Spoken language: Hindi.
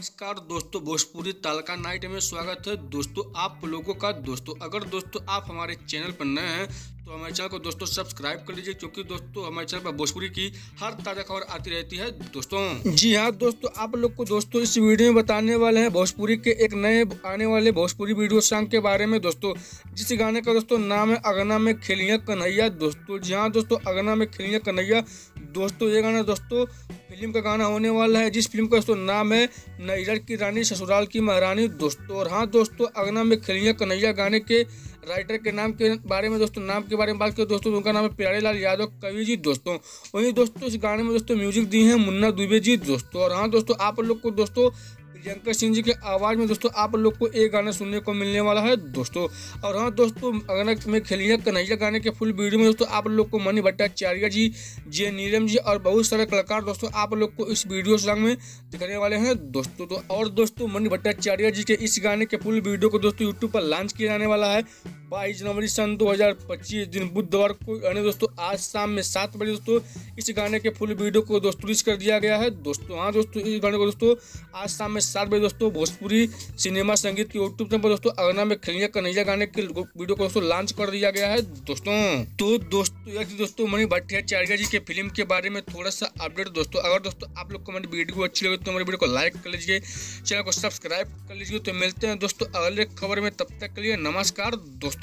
नमस्कार दोस्तों, भोजपुरी तड़का नाइट में स्वागत है दोस्तों आप लोगों का। दोस्तों अगर दोस्तों आप हमारे चैनल पर नए हैं तो हमारे चैनल को दोस्तों सब्सक्राइब कर लीजिए, क्योंकि दोस्तों हमारे चैनल पर भोजपुरी की हर ताज़ा खबर आती रहती है दोस्तों। जी हाँ दोस्तों, आप लोग को दोस्तों इस वीडियो में बताने वाले हैं भोजपुरी के एक नए आने वाले भोजपुरी वीडियो सॉन्ग के बारे में दोस्तों, जिस गाने का दोस्तों नाम है अगना में खिलिया कन्हैया। दोस्तों जी हाँ दोस्तों, अगना में खिलिया कन्हैया। दोस्तों ये गाना दोस्तों फिल्म का गाना होने वाला है, जिस फिल्म का दोस्तों नाम है नैहर की रानी ससुराल की महारानी दोस्तों। और हाँ दोस्तों, अगना में खिलिया कन्हैया गाने के राइटर के नाम के बारे में बात करें दोस्तों, उनका नाम है प्यारे लाल यादव कवि जी दोस्तों। वहीं दोस्तों इस गाने में दोस्तों म्यूजिक दी है मुन्ना दुबे जी दोस्तों। और हाँ दोस्तों, आप लोग को दोस्तों प्रियंका सिंह जी के आवाज़ में दोस्तों आप लोग को एक गाना सुनने को मिलने वाला है दोस्तों। और हाँ दोस्तों, अगना में खिलिया कन्हैया गाने के फुल वीडियो में दोस्तों आप लोग को मणि भट्टाचार्य जी, जे नीलम जी और बहुत सारे कलाकार दोस्तों आप लोग को इस वीडियो सॉन्ग में दिखने वाले हैं दोस्तों। तो और दोस्तों मणि भट्टाचार्य जी के इस गाने के फुल वीडियो को दोस्तों यूट्यूब पर लॉन्च किया जाने वाला है 22 जनवरी सन 2025 दिन बुधवार को, यानी दोस्तों आज शाम में 7 बजे दोस्तों इस गाने के फुल वीडियो को दोस्तों रिलीज कर दिया गया है दोस्तों। हाँ दोस्तों, इस गाने को दोस्तों आज शाम में 7 बजे दोस्तों भोजपुरी सिनेमा संगीत के यूट्यूब चैनल पर दोस्तों अगना में खिलिया कन्हैया गाने के वीडियो को दोस्तों लॉन्च कर दिया गया है दोस्तों। तो दोस्तों यह दोस्तों मणि भट्टाचार्य जी के फिल्म के बारे में थोड़ा सा अपडेट दोस्तों। अगर दोस्तों आप लोग को हमारी वीडियो अच्छी लगे तो हमारी वीडियो को लाइक कर लीजिए, चैनल को सब्सक्राइब कर लीजिए। तो मिलते हैं दोस्तों अगले खबर में, तब तक के लिए नमस्कार दोस्तों।